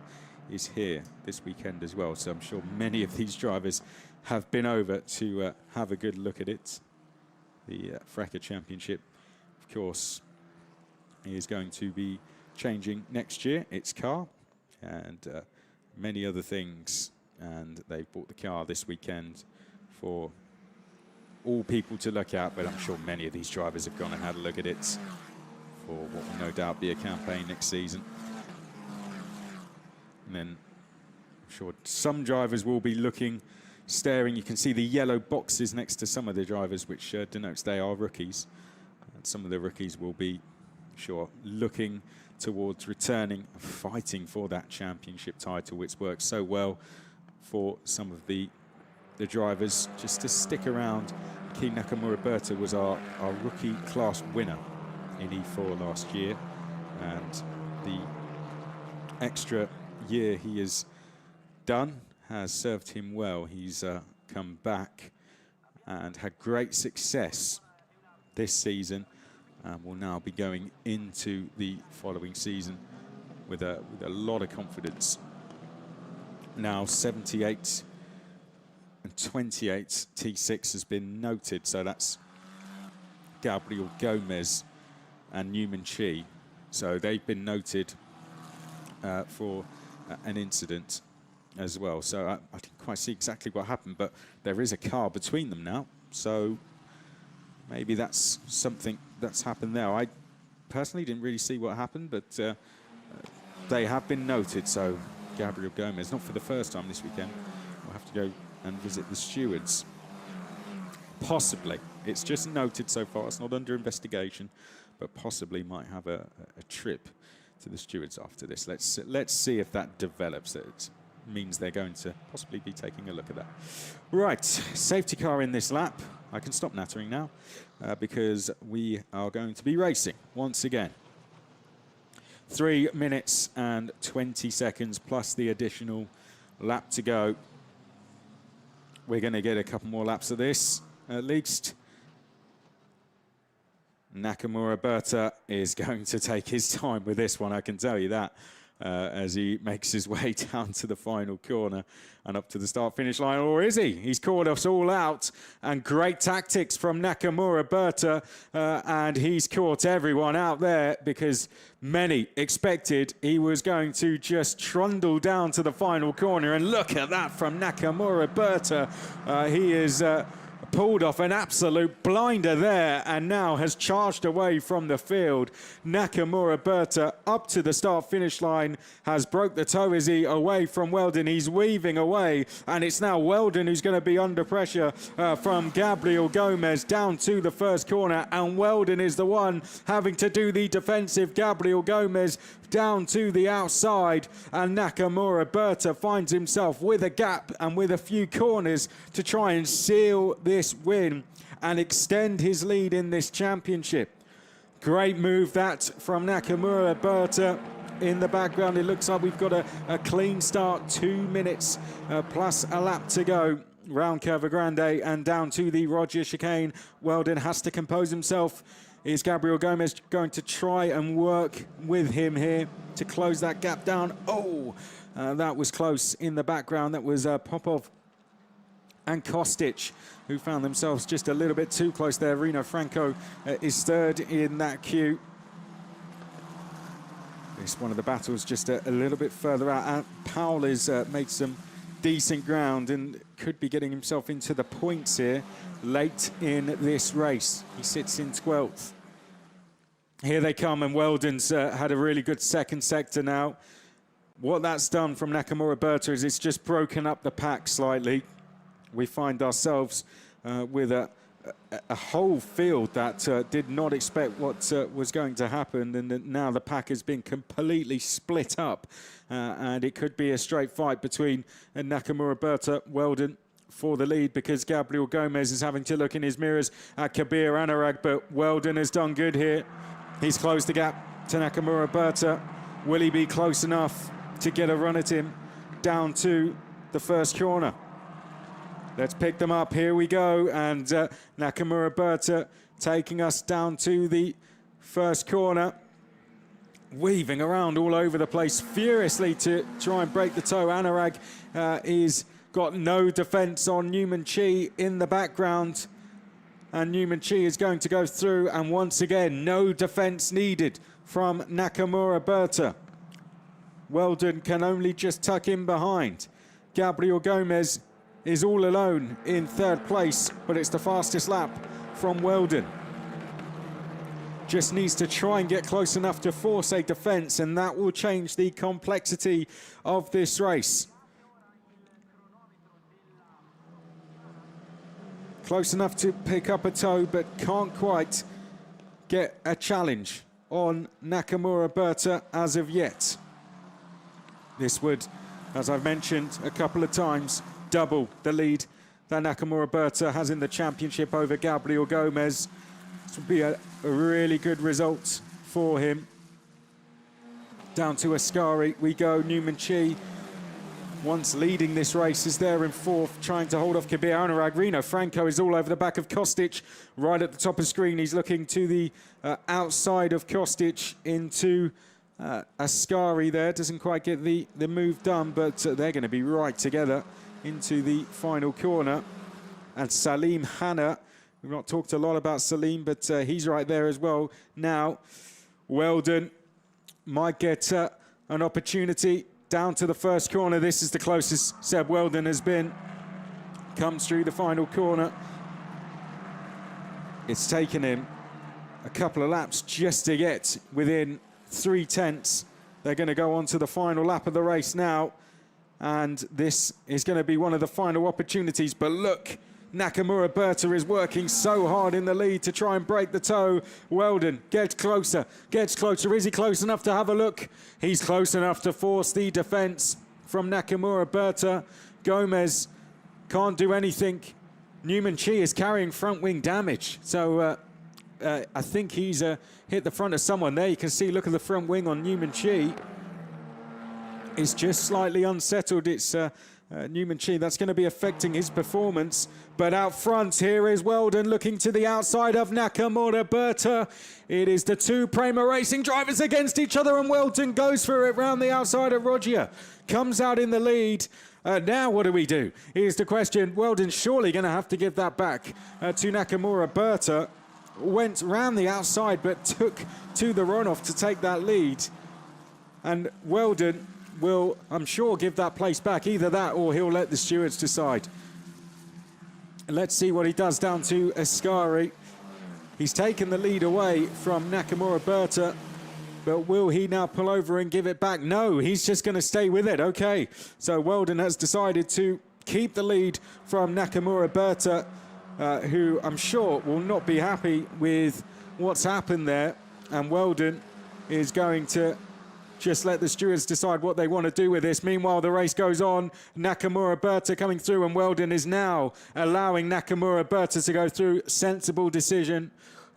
is here this weekend as well, so I'm sure many of these drivers have been over to have a good look at it. The Frecker Championship, of course, is going to be changing next year, its car, and many other things. And they've bought the car this weekend for all people to look at, but I'm sure many of these drivers have gone and had a look at it for what will no doubt be a campaign next season. And then I'm sure some drivers will be looking, staring. You can see the yellow boxes next to some of the drivers, which denotes they are rookies. And some of the rookies will be, sure, looking towards returning, fighting for that championship title, which works so well for some of the drivers just to stick around. Key Nakamura Berta was our rookie class winner in E4 last year, and the extra year he has done has served him well. He's come back and had great success this season, and will now be going into the following season with a lot of confidence. Now 78 and 28 T6 has been noted, so that's Gabriel Gomez and Newman Chi. So they've been noted for an incident as well. So I didn't quite see exactly what happened, but there is a car between them now. So maybe that's something that's happened there. I personally didn't really see what happened, but they have been noted. So Gabriel Gomez, not for the first time this weekend, will have to go and visit the stewards. Possibly. It's just noted so far. It's not under investigation, but possibly might have a trip to the stewards after this. Let's see if that develops. It means they're going to possibly be taking a look at that. Right, safety car in this lap. I can stop nattering now because we are going to be racing once again. 3 minutes and 20 seconds plus the additional lap to go. We're going to get a couple more laps of this at least. Nakamura Berta is going to take his time with this one, I can tell you that, as he makes his way down to the final corner and up to the start-finish line. Or is he? He's caught us all out, and great tactics from Nakamura Berta, and he's caught everyone out there because many expected he was going to just trundle down to the final corner, and look at that from Nakamura Berta. He is pulled off an absolute blinder there and now has charged away from the field. Nakamura Berta up to the start-finish line, has broke the toe as he away from Weldon. He's weaving away, and it's now Weldon who's going to be under pressure from Gabriel Gomez down to the first corner, and Weldon is the one having to do the defensive. Gabriel Gomez down to the outside, and Nakamura Berta finds himself with a gap and with a few corners to try and seal this win and extend his lead in this championship. Great move that from Nakamura Berta. In the background, it looks like we've got a clean start, 2 minutes plus a lap to go round Curva Grande and down to the Roger chicane. Weldon has to compose himself. Is Gabriel Gomez going to try and work with him here to close that gap down? Oh, that was close in the background. That was Popov and Kostic, who found themselves just a little bit too close there. Rino Franco is third in that queue. It's one of the battles just a little bit further out. And Powell has made some decent ground and could be getting himself into the points here late in this race. He sits in 12th. Here they come, and Weldon's had a really good second sector now. What that's done from Nakamura Berta is it's just broken up the pack slightly. We find ourselves with a whole field that did not expect what was going to happen, and now the pack has been completely split up, and it could be a straight fight between Nakamura Berta, Weldon for the lead, because Gabriel Gomez is having to look in his mirrors at Kabir Anurag, but Weldon has done good here. He's closed the gap to Nakamura Berta. Will he be close enough to get a run at him down to the first corner? Let's pick them up. Here we go. And Nakamura Berta taking us down to the first corner. Weaving around all over the place furiously to try and break the toe. Anurag is got no defense on Newman Chi in the background. And Newman Chi is going to go through. And once again, no defense needed from Nakamura Berta. Weldon can only just tuck in behind. Gabriel Gomez is all alone in third place, but it's the fastest lap from Weldon. Just needs to try and get close enough to force a defense, and that will change the complexity of this race. Close enough to pick up a toe, but can't quite get a challenge on Nakamura Berta as of yet. This would, as I've mentioned a couple of times, double the lead that Nakamura Berta has in the championship over Gabriel Gomez. This would be a really good result for him. Down to Ascari we go. Newman Chi, once leading this race, is there in fourth, trying to hold off Kabir Anurag. Rino Franco is all over the back of Kostic. Right at the top of screen, he's looking to the outside of Kostic into Ascari there. Doesn't quite get the move done, but they're going to be right together into the final corner. And Salim Hanna, we've not talked a lot about Salim, but he's right there as well. Now, Weldon might get an opportunity down to the first corner. This is the closest Seb Weldon has been. Comes through the final corner. It's taken him a couple of laps just to get within 3/10. They're going to go on to the final lap of the race now. And this is going to be one of the final opportunities. But look, Nakamura Berta is working so hard in the lead to try and break the toe. Weldon gets closer, gets closer. Is he close enough to have a look? He's close enough to force the defense from Nakamura Berta. Gomez can't do anything. Newman Chi is carrying front wing damage. So I think he's hit the front of someone there. You can see, look at the front wing on Newman Chi. It's just slightly unsettled. It's Newman Chi. That's going to be affecting his performance. But out front, here is Weldon looking to the outside of Nakamura Berta. It is the two Prema Racing drivers against each other, and Weldon goes for it round the outside of Roger. Comes out in the lead. Now what do we do? Here's the question. Weldon's surely going to have to give that back to Nakamura Berta. Went round the outside, but took to the runoff to take that lead. And Weldon will, I'm sure, give that place back. Either that or he'll let the stewards decide. Let's see what he does down to Ascari. He's taken the lead away from Nakamura Berta, but will he now pull over and give it back? No, he's just going to stay with it. Okay, so Weldon has decided to keep the lead from Nakamura Berta, who I'm sure will not be happy with what's happened there. And Weldon is going to just let the stewards decide what they want to do with this. Meanwhile, the race goes on. Nakamura Berta coming through, and Weldon is now allowing Nakamura Berta to go through. Sensible decision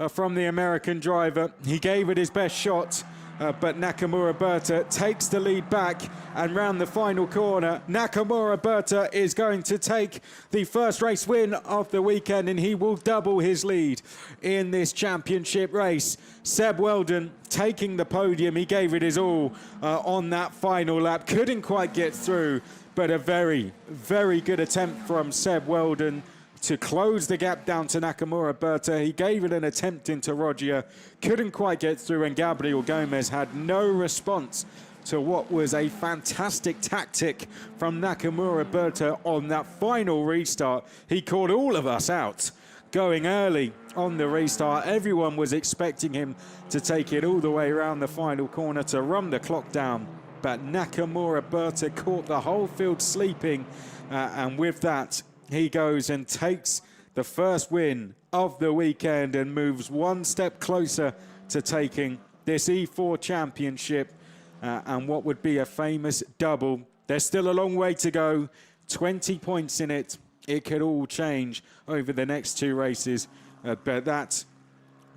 from the American driver. He gave it his best shot, but Nakamura Berta takes the lead back, and round the final corner, Nakamura Berta is going to take the first race win of the weekend, and he will double his lead in this championship race. Seb Weldon taking the podium. He gave it his all on that final lap. Couldn't quite get through, but a very, very good attempt from Seb Weldon to close the gap down to Nakamura Berta. He gave it an attempt into Roger, couldn't quite get through, and Gabriel Gomez had no response to what was a fantastic tactic from Nakamura Berta on that final restart. He caught all of us out going early on the restart. Everyone was expecting him to take it all the way around the final corner to run the clock down, but Nakamura Berta caught the whole field sleeping, and with that, he goes and takes the first win of the weekend and moves one step closer to taking this E4 championship and what would be a famous double. There's still a long way to go, 20 points in it. It could all change over the next two races, but that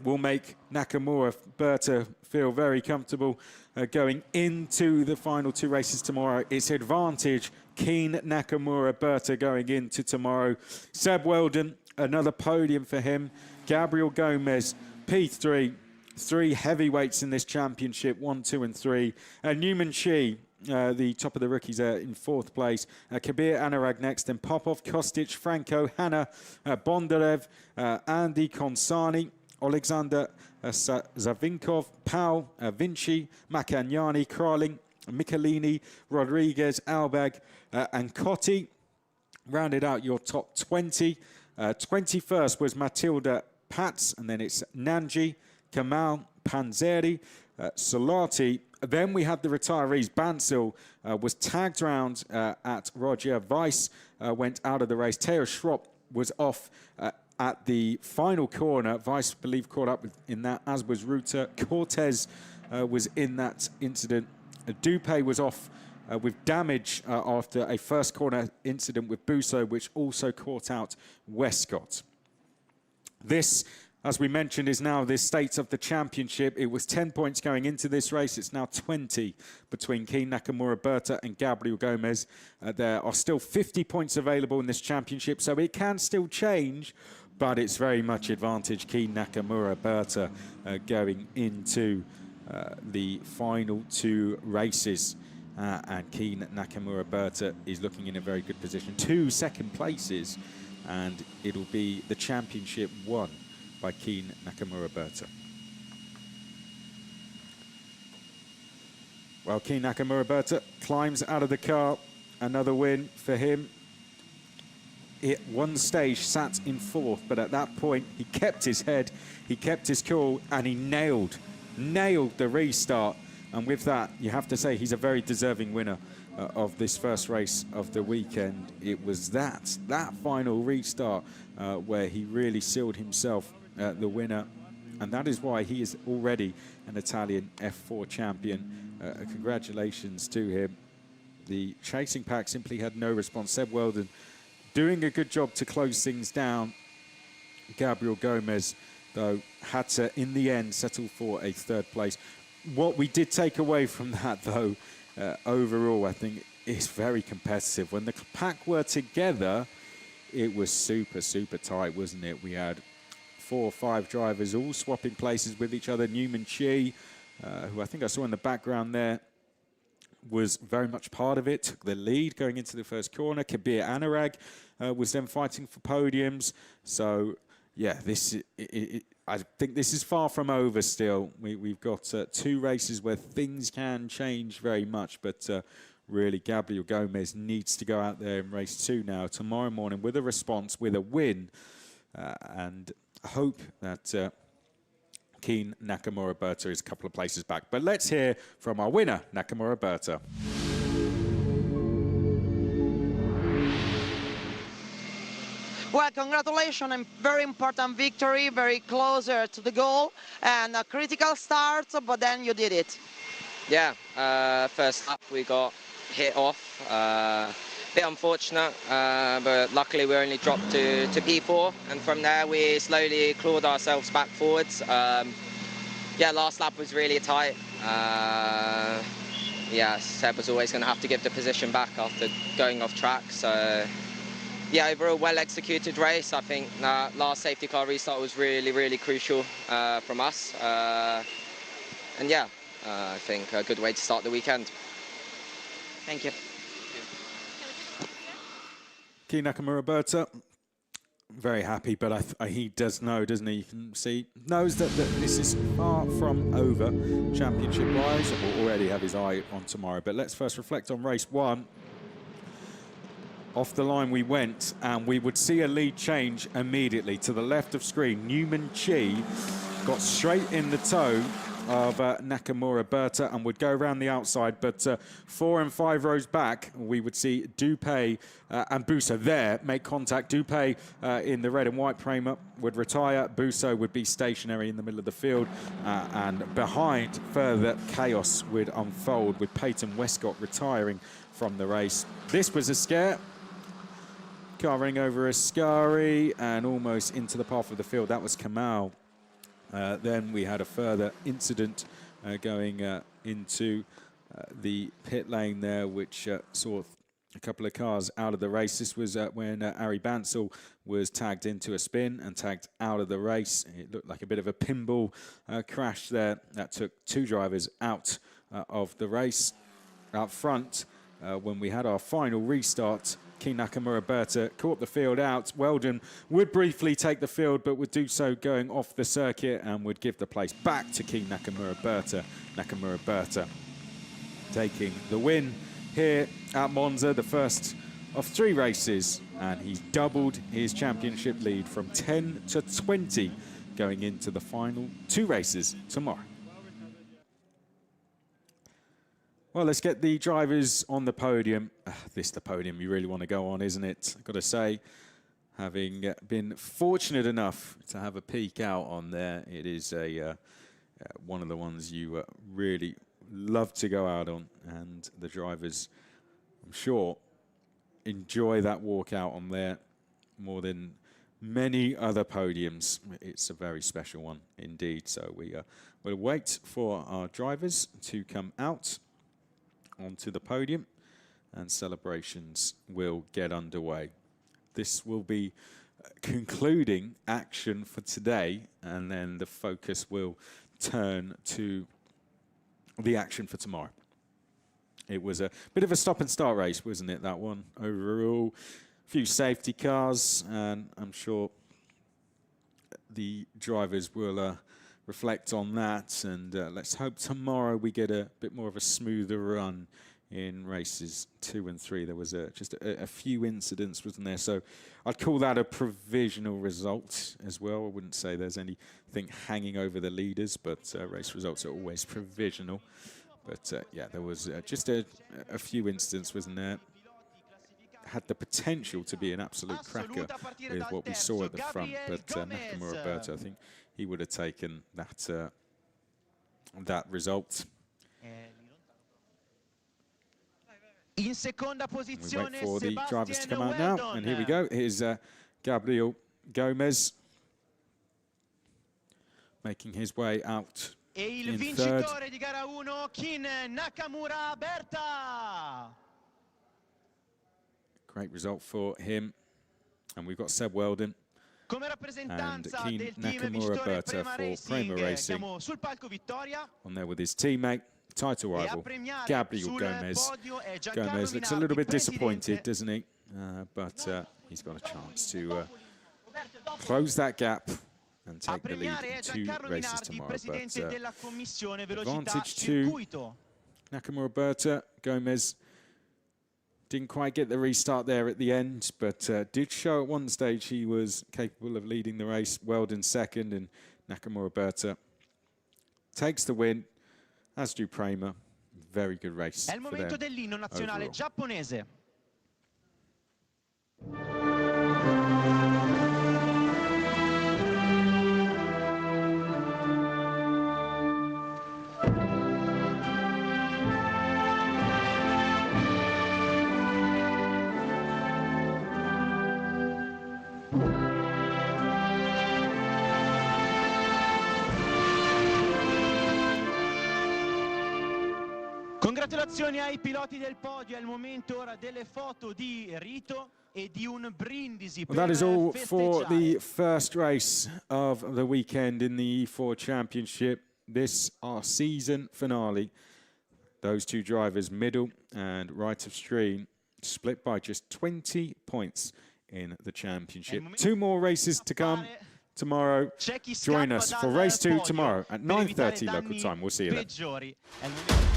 will make Nakamura Berta feel very comfortable going into the final two races tomorrow. It's advantage Keen Nakamura Berta going into tomorrow. Seb Weldon, another podium for him. Gabriel Gomez, P3, three heavyweights in this championship, 1, 2, and 3. Newman Chi, the top of the rookies, in fourth place. Kabir Anurag next, then Popov, Kostic, Franco, Hanna, Bondarev, Andy Konsani, Alexander Zavinkov, Pau, Vinci, Maccagnani, Kraling, Michelini, Rodriguez, Albag, and Cotti. Rounded out your top 20. 21st was Matilda Pats, and then it's Nanji, Kamal, Panzeri, Solati. Then we had the retirees. Bansel was tagged round at Roger. Weiss went out of the race. Theo Schropp was off at the final corner. Weiss, I believe, caught up in that, as was Ruta. Cortez was in that incident. Dupé was off with damage after a first corner incident with Busso, which also caught out Westcott. This, as we mentioned, is now the state of the championship. It was 10 points going into this race. It's now 20 between Keen Nakamura Berta and Gabriel Gomez. There are still 50 points available in this championship, so it can still change, but it's very much advantage Keen Nakamura Berta going into the final two races. And Keen Nakamura Berta is looking in a very good position. 2 second places, and it'll be the championship won by Keen Nakamura Berta. Well, Keen Nakamura Berta climbs out of the car. Another win for him. At one stage sat in fourth, but at that point he kept his head, he kept his cool, and he nailed the restart. And with that, you have to say he's a very deserving winner of this first race of the weekend. It was that final restart where he really sealed himself the winner, and that is why he is already an Italian F4 champion. Congratulations to him. The chasing pack simply had no response. Seb Weldon doing a good job to close things down. Gabriel Gomez, though, had to, in the end, settle for a third place. What we did take away from that, though, overall, I think, is very competitive. When the pack were together, it was super, super tight, wasn't it? We had 4 or 5 drivers all swapping places with each other. Newman Chi, who I think I saw in the background there, was very much part of it, took the lead going into the first corner. Kabir Anurag was then fighting for podiums. So, yeah, I think this is far from over still. We've got 2 races where things can change very much, but really Gabriel Gomez needs to go out there in race 2 now, tomorrow morning, with a response, with a win, and hope that Keen Nakamura Berta is a couple of places back. But let's hear from our winner, Nakamura Berta. Well, congratulations, a very important victory, very closer to the goal, and a critical start, but then you did it. Yeah, first lap we got hit off. Bit unfortunate, but luckily we only dropped to P4, and from there we slowly clawed ourselves back forwards. Yeah, last lap was really tight. Yeah, Seb was always going to have to give the position back after going off track. So yeah, overall well-executed race. I think last safety car restart was really, really crucial from us. And yeah, I think a good way to start the weekend. Thank you. Keen Nakamura Berta, very happy, but he does know, doesn't he? You can see, knows that this is far from over championship-wise, and will already have his eye on tomorrow. But let's first reflect on race 1. Off the line we went, and we would see a lead change immediately. To the left of screen, Newman Chi got straight in the toe of Nakamura Berta and would go around the outside, but 4 and 5 rows back, we would see Dupé and Busso there make contact. Dupé in the red and white Prema would retire. Busso would be stationary in the middle of the field, and behind, further chaos would unfold with Peyton Westcott retiring from the race. This was a scare. Car running over Ascari and almost into the path of the field. That was Kamal. Then we had a further incident going into the pit lane there, which saw a couple of cars out of the race. This was when Ari Bansal was tagged into a spin and tagged out of the race. It looked like a bit of a pinball crash there. That took 2 drivers out of the race. Out front, when we had our final restart, Keen Nakamura Berta caught the field out. Weldon would briefly take the field, but would do so going off the circuit and would give the place back to Keen Nakamura Berta. Nakamura Berta taking the win here at Monza, the first of 3 races, and he's doubled his championship lead from 10 to 20 going into the final 2 races tomorrow. Well, let's get the drivers on the podium. This the podium you really want to go on, isn't it? I've got to say, having been fortunate enough to have a peek out on there, it is one of the ones you really love to go out on. And the drivers, I'm sure, enjoy that walk out on there more than many other podiums. It's a very special one indeed. So we'll wait for our drivers to come out onto the podium and celebrations will get underway. This will be concluding action for today, and then the focus will turn to the action for tomorrow. It was a bit of a stop and start race, wasn't it, that one? Overall, a few safety cars, and I'm sure the drivers will reflect on that, and let's hope tomorrow we get a bit more of a smoother run in races 2 and 3. There was just a few incidents, wasn't there? So I'd call that a provisional result as well. I wouldn't say there's anything hanging over the leaders, but race results are always provisional. But yeah, there was just a few instances, wasn't there? Had the potential to be an absolute cracker with what we saw at the front, but Nakamura Berto, I think he would have taken that that result. In seconda We posizione, wait for the drivers to come out Sebastian now, and Weldon. here we go. Here's Gabriel Gomez making his way out E il in vincitore third. di gara 1, Kin Nakamura Berta. Great result for him. And we've got Seb Weldon Come and rappresentanza Keen del team Nakamura vincitore Berta Prema for Prema Racing, Racing. siamo sul palco vittoria On there with his teammate, title e a rival, premiare Gabriel sul Gomez. podio è Giancarlo Gomez looks a Minardi, little bit presidente. disappointed, doesn't he? But he's got a chance to close that gap and A take the lead premiare è in 2 Giancarlo races Minardi, tomorrow. presidente But della commissione velocità advantage to circuito. Nakamura Berta. Gomez didn't quite get the restart there at the end, but did show at one stage he was capable of leading the race. Weldon second, and Nakamura Berta takes the win, as do Prema. Very good race È il for momento them dell'inno nazionale overall. giapponese. Congratulazioni ai piloti del podio, è il momento ora delle foto di rito e di un brindisi Well, that per is all for the festeggiare. first race of the weekend in the E4 Championship. This, our season finale. Those two drivers, middle and right of stream, split by just 20 points in the championship. 2 more races to come tomorrow. C'è chi Join scappa us for dal race 2 podio tomorrow at per evitare 9:30 local danni time. We'll see you then. peggiori. È il momento